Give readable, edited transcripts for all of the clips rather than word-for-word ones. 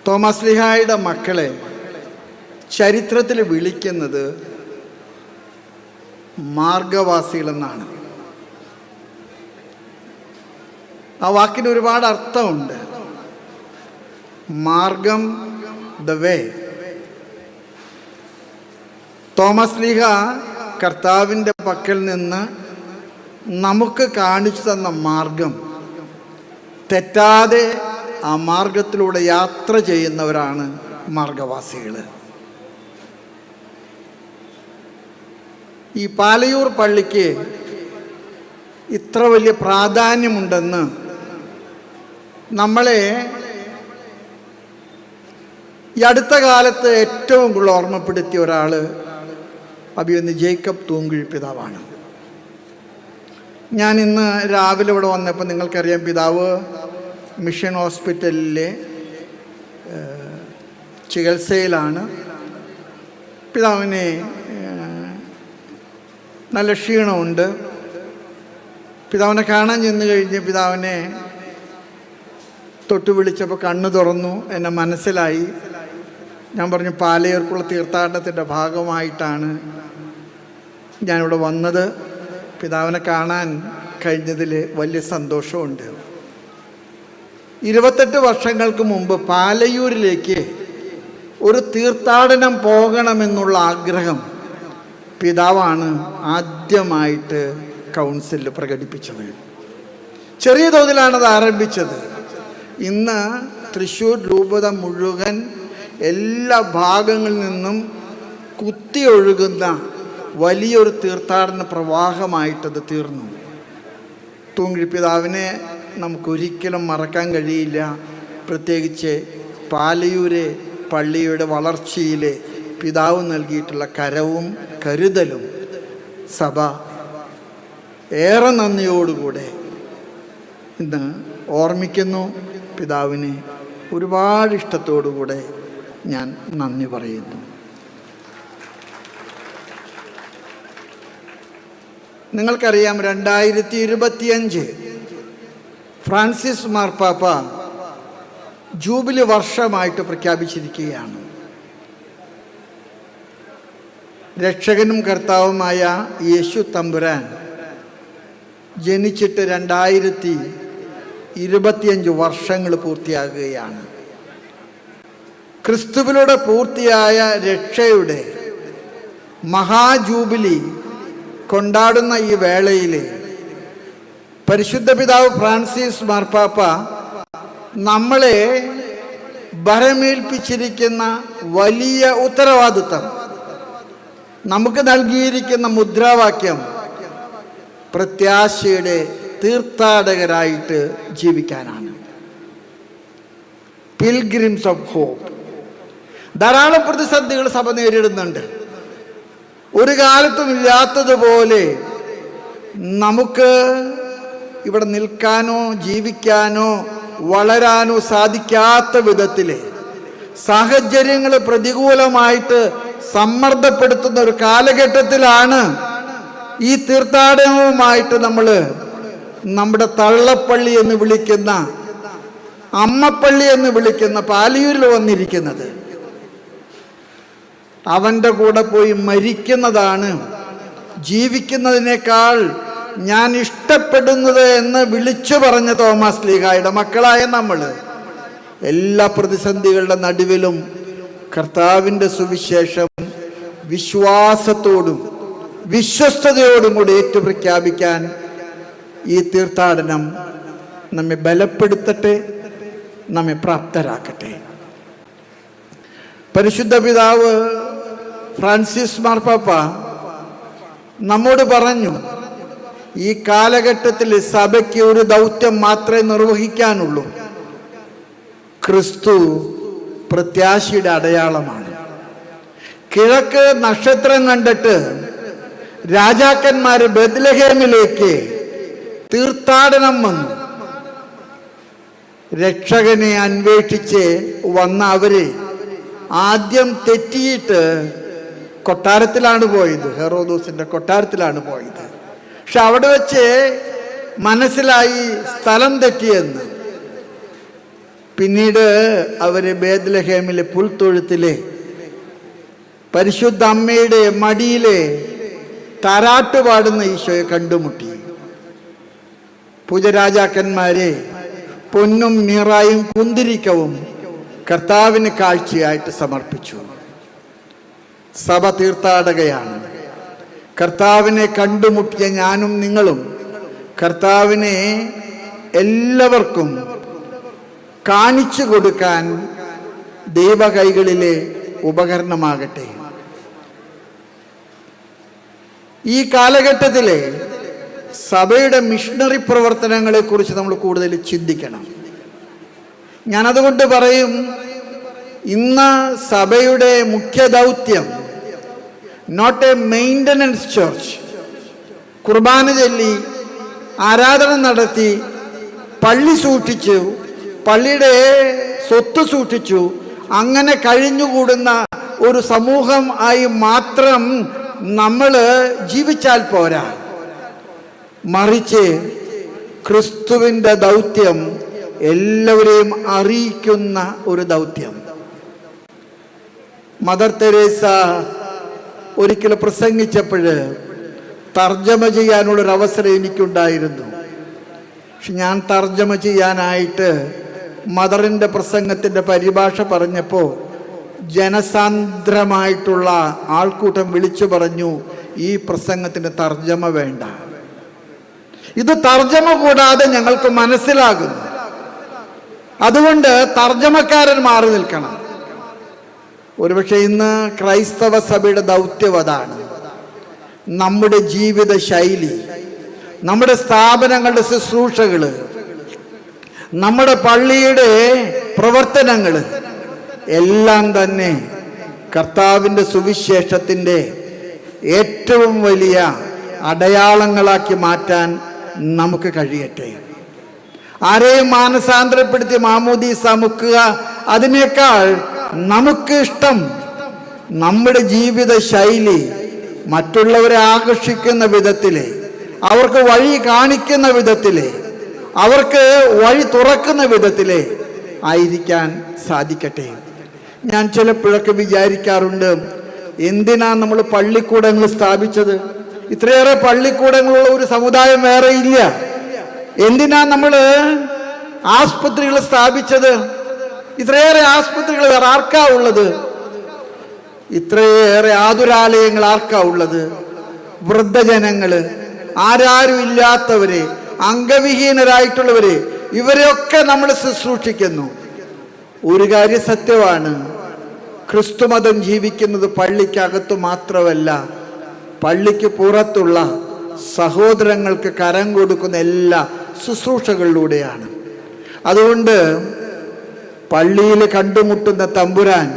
തോമാശ്ലീഹായുടെ മക്കളെ ചരിത്രത്തിൽ വിളിക്കുന്നത് മാർഗവാസികളെന്നാണ്. ആ വാക്കിന് ഒരുപാട് അർത്ഥമുണ്ട്. മാർഗം, ദ വേ. തോമാശ്ലീഹ കർത്താവിൻ്റെ പക്കൽ നിന്ന് നമുക്ക് കാണിച്ചു തന്ന മാർഗം, തെറ്റാതെ ആ മാർഗത്തിലൂടെ യാത്ര ചെയ്യുന്നവരാണ് മാർഗവാസികൾ. ഈ പാലയൂർ പള്ളിക്ക് ഇത്ര വലിയ പ്രാധാന്യമുണ്ടെന്ന് നമ്മളെ ഈ അടുത്ത കാലത്ത് ഏറ്റവും കൂടുതൽ ഓർമ്മപ്പെടുത്തിയ ഒരാൾ അഭിമന്യ ജേക്കബ് തൂങ്കുഴി പിതാവാണ്. ഞാൻ ഇന്ന് രാവിലെ ഇവിടെ വന്നപ്പോൾ നിങ്ങൾക്കറിയാം, പിതാവ് മിഷൻ ഹോസ്പിറ്റലിലെ ചികിത്സയിലാണ്. പിതാവിന് നല്ല ക്ഷീണമുണ്ട്. പിതാവിനെ കാണാൻ ചെന്ന് കഴിഞ്ഞ് പിതാവിനെ തൊട്ട് വിളിച്ചപ്പോൾ കണ്ണു തുറന്നു, എന്നെ മനസ്സിലായി. ഞാൻ പറഞ്ഞു, പാലയൂർക്കുള്ള തീർത്ഥാടനത്തിൻ്റെ ഭാഗമായിട്ടാണ് ഞാനിവിടെ വന്നത്. പിതാവിനെ കാണാൻ കഴിഞ്ഞതിൽ വലിയ സന്തോഷമുണ്ട്. 28 വർഷങ്ങൾക്ക് മുമ്പ് പാലയൂരിലേക്ക് ഒരു തീർത്ഥാടനം പോകണമെന്നുള്ള ആഗ്രഹം പിതാവാണ് ആദ്യമായിട്ട് കൗൺസിലിൽ പ്രകടിപ്പിച്ചത്. ചെറിയ തോതിലാണത് ആരംഭിച്ചത്. ഇന്ന് തൃശ്ശൂർ രൂപത മുഴുവൻ എല്ലാ ഭാഗങ്ങളിൽ നിന്നും കുത്തിയൊഴുകുന്ന വലിയൊരു തീർത്ഥാടന പ്രവാഹമായിട്ടത് തീർന്നു. തൂങ്കുഴി പിതാവിനെ നമുക്കൊരിക്കലും മറക്കാൻ കഴിയില്ല. പ്രത്യേകിച്ച് പാലയൂരെ പള്ളിയുടെ വളർച്ചയിൽ പിതാവ് നൽകിയിട്ടുള്ള കരവും കരുതലും സഭ ഏറെ നന്ദിയോടുകൂടെ ഇന്ന് ഓർമ്മിക്കുന്നു. പിതാവിനെ ഒരുപാട് ഇഷ്ടത്തോടുകൂടെ ഞാൻ നന്ദി പറയുന്നു. നിങ്ങൾക്കറിയാം, 2025 ഫ്രാൻസിസ് മാർപ്പാപ്പ ജൂബിലി വർഷമായിട്ട് പ്രഖ്യാപിച്ചിരിക്കുകയാണ്. രക്ഷകനും കർത്താവുമായ യേശു തമ്പുരാൻ ജനിച്ചിട്ട് 2025 വർഷങ്ങൾ പൂർത്തിയാകുകയാണ്. ക്രിസ്തുവിലൂടെ പൂർത്തിയായ രക്ഷയുടെ മഹാജൂബിലി കൊണ്ടാടുന്ന ഈ വേളയിൽ പരിശുദ്ധ പിതാവ് ഫ്രാൻസിസ് മാർപ്പാപ്പ നമ്മളെ ഭരമേൽപ്പിച്ചിരിക്കുന്ന വലിയ ഉത്തരവാദിത്തം, നമുക്ക് നൽകിയിരിക്കുന്ന മുദ്രാവാക്യം പ്രത്യാശയുടെ തീർത്ഥാടകരായിട്ട് ജീവിക്കാനാണ്. Pilgrims of hope. ധാരാളം പ്രതിസന്ധികൾ സഭ നേരിടുന്നുണ്ട്. ഒരു കാലത്തും ഇല്ലാത്തതുപോലെ നമുക്ക് ഇവിടെ നിൽക്കാനോ ജീവിക്കാനോ വളരാനോ സാധിക്കാത്ത വിധത്തിൽ സാഹചര്യങ്ങൾ പ്രതികൂലമായിട്ട് സമ്മർദ്ദപ്പെടുത്തുന്ന ഒരു കാലഘട്ടത്തിലാണ് ഈ തീർത്ഥാടനവുമായിട്ട് നമ്മൾ നമ്മുടെ തള്ളപ്പള്ളി എന്ന് വിളിക്കുന്ന, അമ്മപ്പള്ളി എന്ന് വിളിക്കുന്ന പാലയൂരിൽ വന്നിരിക്കുന്നത്. അവൻ്റെ കൂടെ പോയി മരിക്കുന്നതാണ് ജീവിക്കുന്നതിനേക്കാൾ ഞാൻ ഇഷ്ടപ്പെടുന്നത് എന്ന് വിളിച്ചു പറഞ്ഞ തോമാശ്ലീഹായുടെ മക്കളായ നമ്മൾ എല്ലാ പ്രതിസന്ധികളുടെ നടുവിലും കർത്താവിൻ്റെ സുവിശേഷം വിശ്വാസത്തോടും വിശ്വസ്തയോടും കൂടി ഏറ്റുപ്രഖ്യാപിക്കാൻ ഈ തീർത്ഥാടനം നമ്മെ ബലപ്പെടുത്തട്ടെ, നമ്മെ പ്രാപ്തരാക്കട്ടെ. പരിശുദ്ധ പിതാവ് ഫ്രാൻസിസ് മാർപ്പാപ്പ നമ്മോട് പറഞ്ഞു, ഈ കാലഘട്ടത്തിൽ സഭയ്ക്ക് ഒരു ദൗത്യം മാത്രമേ നിർവഹിക്കാനുള്ളൂ. ക്രിസ്തു പ്രത്യാശയുടെ അടയാളമാണ്. കിഴക്ക് നക്ഷത്രം കണ്ടിട്ട് രാജാക്കന്മാര് ബെത്ലഹേമിലേക്ക് തീർത്ഥാടനം വന്നു. രക്ഷകനെ അന്വേഷിച്ച് വന്ന അവര് ആദ്യം തെറ്റിയിട്ട് കൊട്ടാരത്തിലാണ് പോയത്, ഹെറോദോസിന്റെ കൊട്ടാരത്തിലാണ് പോയത്. പക്ഷെ അവിടെ വെച്ച് മനസ്സിലായി സ്ഥലം തെറ്റിയെന്ന്. പിന്നീട് അവർ ബേത്ലഹേമിലെ പുൽത്തൊഴുത്തിലെ പരിശുദ്ധ അമ്മയുടെ മടിയിലെ താരാട്ട് പാടുന്ന ഈശോയെ കണ്ടുമുട്ടി. പൂജരാജാക്കന്മാരെ പൊന്നും മീറായും കുന്തിരിക്കവും കർത്താവിന് കാഴ്ചയായിട്ട് സമർപ്പിച്ചു. സഭ തീർത്ഥാടകയാണ്. കർത്താവിനെ കണ്ടുമുട്ടിയ ഞാനും നിങ്ങളും കർത്താവിനെ എല്ലാവർക്കും കാണിച്ചു കൊടുക്കാൻ ദൈവകൈകളിലെ ഉപകരണമാകട്ടെ. ഈ കാലഘട്ടത്തിലെ സഭയുടെ മിഷണറി പ്രവർത്തനങ്ങളെക്കുറിച്ച് നമ്മൾ കൂടുതൽ ചിന്തിക്കണം. ഞാനതുകൊണ്ട് പറയും, ഇന്ന് സഭയുടെ മുഖ്യ ദൗത്യം നോട്ട് എ മെയിൻ്റനൻസ് ചർച്ച്, കുർബാന ചൊല്ലി ആരാധന നടത്തി പള്ളി സൂക്ഷിച്ചു, പള്ളിയുടെ സ്വത്ത് സൂക്ഷിച്ചു, അങ്ങനെ കഴിഞ്ഞുകൂടുന്ന ഒരു സമൂഹം ആയി മാത്രം നമ്മൾ ജീവിച്ചാൽ പോരാ. മറിച്ച് ക്രിസ്തുവിൻ്റെ ദൗത്യം എല്ലാവരെയും അറിയിക്കുന്ന ഒരു ദൗത്യം. മദർ തെരേസ ഒരിക്കൽ പ്രസംഗിച്ചപ്പോൾ തർജ്ജമ ചെയ്യാനുള്ളൊരവസരം എനിക്കുണ്ടായിരുന്നു. പക്ഷെ ഞാൻ തർജ്ജമ ചെയ്യാനായിട്ട് മദറിൻ്റെ പ്രസംഗത്തിൻ്റെ പരിഭാഷ പറഞ്ഞപ്പോൾ ജനസാന്ദ്രമായിട്ടുള്ള ആൾക്കൂട്ടം വിളിച്ചു പറഞ്ഞു, ഈ പ്രസംഗത്തിന് തർജ്ജമ വേണ്ട, ഇത് തർജ്ജമ കൂടാതെ ഞങ്ങൾക്ക് മനസ്സിലാകുന്നു, അതുകൊണ്ട് തർജ്ജമക്കാരൻ മാറി നിൽക്കണം. ഒരുപക്ഷെ ഇന്ന് ക്രൈസ്തവ സഭയുടെ ദൗത്യം അതാണ്. നമ്മുടെ ജീവിത ശൈലി, നമ്മുടെ സ്ഥാപനങ്ങളുടെ ശുശ്രൂഷകൾ, നമ്മുടെ പള്ളിയുടെ പ്രവർത്തനങ്ങൾ എല്ലാം തന്നെ കർത്താവിൻ്റെ സുവിശേഷത്തിൻ്റെ ഏറ്റവും വലിയ അടയാളങ്ങളാക്കി മാറ്റാൻ നമുക്ക് കഴിയട്ടെ. ആരെയും മാനസാന്തരപ്പെടുത്തി മാമോദീസ മുക്കുക, അതിനേക്കാൾ നമുക്ക് ഇഷ്ടം നമ്മുടെ ജീവിത ശൈലി മറ്റുള്ളവരെ ആകർഷിക്കുന്ന വിധത്തിലെ, അവർക്ക് വഴി കാണിക്കുന്ന വിധത്തിലെ, അവർക്ക് വഴി തുറക്കുന്ന വിധത്തിലെ ആയിരിക്കാൻ സാധിക്കട്ടെ. ഞാൻ ചിലപ്പോഴൊക്കെ വിചാരിക്കാറുണ്ട്, എന്തിനാ നമ്മൾ പള്ളിക്കൂടങ്ങൾ സ്ഥാപിച്ചത്? ഇത്രയേറെ പള്ളിക്കൂടങ്ങളുള്ള ഒരു സമുദായം വേറെ ഇല്ല. എന്തിനാ നമ്മൾ ആസ്പത്രികൾ സ്ഥാപിച്ചത്? ഇത്രയേറെ ആസ്പത്രികൾ വേറെ ആർക്കാ ഉള്ളത്? ഇത്രയേറെ ആതുരാലയങ്ങൾ ആർക്കാ ഉള്ളത്? വൃദ്ധജനങ്ങള്, ആരാരും ഇല്ലാത്തവരെ, അംഗവിഹീനരായിട്ടുള്ളവരെ, ഇവരെയൊക്കെ നമ്മൾ ശുശ്രൂഷിക്കുന്നു. ഒരു കാര്യം സത്യമാണ്, ക്രിസ്തുമതം ജീവിക്കുന്നത് പള്ളിക്കകത്തു മാത്രമല്ല, പള്ളിക്ക് പുറത്തുള്ള സഹോദരങ്ങൾക്ക് കരം കൊടുക്കുന്ന എല്ലാ ശുശ്രൂഷകളിലൂടെയാണ്. അതുകൊണ്ട് പള്ളിയിൽ കണ്ടുമുട്ടുന്ന തമ്പുരാൻ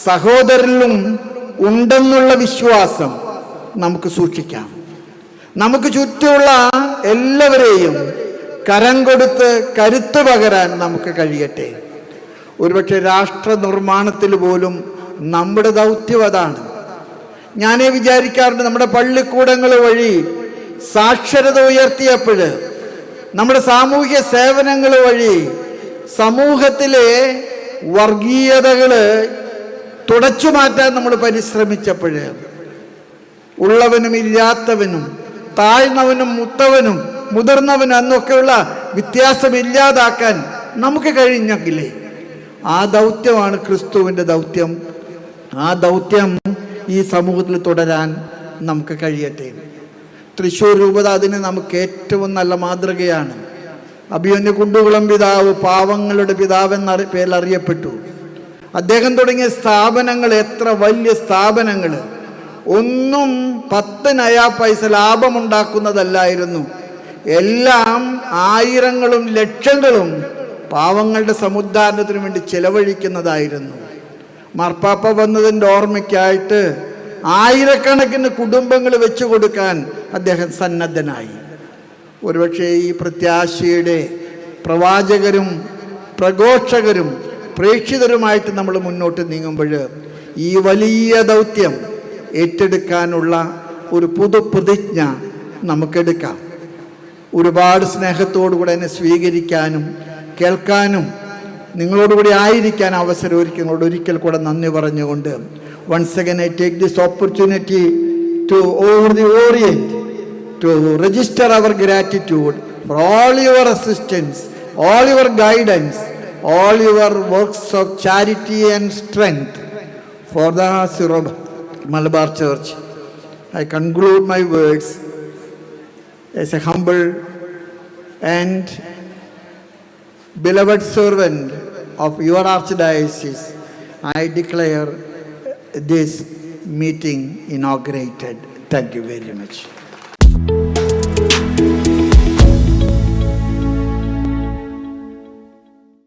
സഹോദരനിലും ഉണ്ടെന്നുള്ള വിശ്വാസം നമുക്ക് സൂക്ഷിക്കാം. നമുക്ക് ചുറ്റുമുള്ള എല്ലാവരെയും കരം കൊടുത്ത് കരുത്ത് പകരാൻ നമുക്ക് കഴിയട്ടെ. ഒരുപക്ഷെ രാഷ്ട്ര നിർമ്മാണത്തിൽ പോലും നമ്മുടെ ദൗത്യം അതാണ്. ഞാനേ വിചാരിക്കാറുണ്ട്, നമ്മുടെ പള്ളിക്കൂടങ്ങൾ വഴി സാക്ഷരത ഉയർത്തിയപ്പോൾ, നമ്മുടെ സാമൂഹ്യ സേവനങ്ങൾ വഴി സമൂഹത്തിലെ വർഗീയതകൾ തുടച്ചു മാറ്റാൻ നമ്മൾ പരിശ്രമിച്ചപ്പോൾ, ഉള്ളവനും ഇല്ലാത്തവനും, താഴ്ന്നവനും മുത്തവനും മുതിർന്നവനും എന്നൊക്കെയുള്ള വ്യത്യാസം ഇല്ലാതാക്കാൻ നമുക്ക് കഴിഞ്ഞെങ്കിലേ, ആ ദൗത്യമാണ് ക്രിസ്തുവിൻ്റെ ദൗത്യം. ആ ദൗത്യം ഈ സമൂഹത്തിൽ തുടരാൻ നമുക്ക് കഴിയട്ടെ. തൃശ്ശൂർ രൂപത അതിന് നമുക്ക് ഏറ്റവും നല്ല മാതൃകയാണ്. അഭിമന്യ കുണ്ടുകുളം പിതാവ് പാവങ്ങളുടെ പിതാവ് എന്ന പേരിൽ അറിയപ്പെട്ടു. അദ്ദേഹം തുടങ്ങിയ സ്ഥാപനങ്ങൾ എത്ര വലിയ സ്ഥാപനങ്ങൾ! ഒന്നും 10 നയാ പൈസ ലാഭമുണ്ടാക്കുന്നതല്ലായിരുന്നു. എല്ലാം ആയിരങ്ങളും ലക്ഷങ്ങളും പാവങ്ങളുടെ സമുദ്ധാരണത്തിന് വേണ്ടി ചെലവഴിക്കുന്നതായിരുന്നു. മാർപ്പാപ്പ വന്നതിൻ്റെ ഓർമ്മയ്ക്കായിട്ട് ആയിരക്കണക്കിന് കുടുംബങ്ങൾ വെച്ചു കൊടുക്കാൻ അദ്ദേഹം സന്നദ്ധനായി. ഒരുപക്ഷെ ഈ പ്രത്യാശയുടെ പ്രവാചകരും പ്രഘോഷകരും പ്രേക്ഷിതരുമായിട്ട് നമ്മൾ മുന്നോട്ട് നീങ്ങുമ്പോൾ ഈ വലിയ ദൗത്യം ഏറ്റെടുക്കാനുള്ള ഒരു പുതുപ്രതിജ്ഞ നമുക്കെടുക്കാം. ഒരുപാട് സ്നേഹത്തോടു കൂടെ എന്നെ സ്വീകരിക്കാനും കേൾക്കാനും നിങ്ങളോടുകൂടി ആയിരിക്കാൻ അവസരം ഒരിക്കൽ കൂടെ നന്ദി പറഞ്ഞുകൊണ്ട് once again I take this opportunity to over the Orient to register our gratitude for all your assistance, all your guidance, all your works of charity and strength for the Syro Malabar Church. I conclude my words as a humble and beloved servant of your archdiocese. I declare this meeting inaugurated. Thank you very much.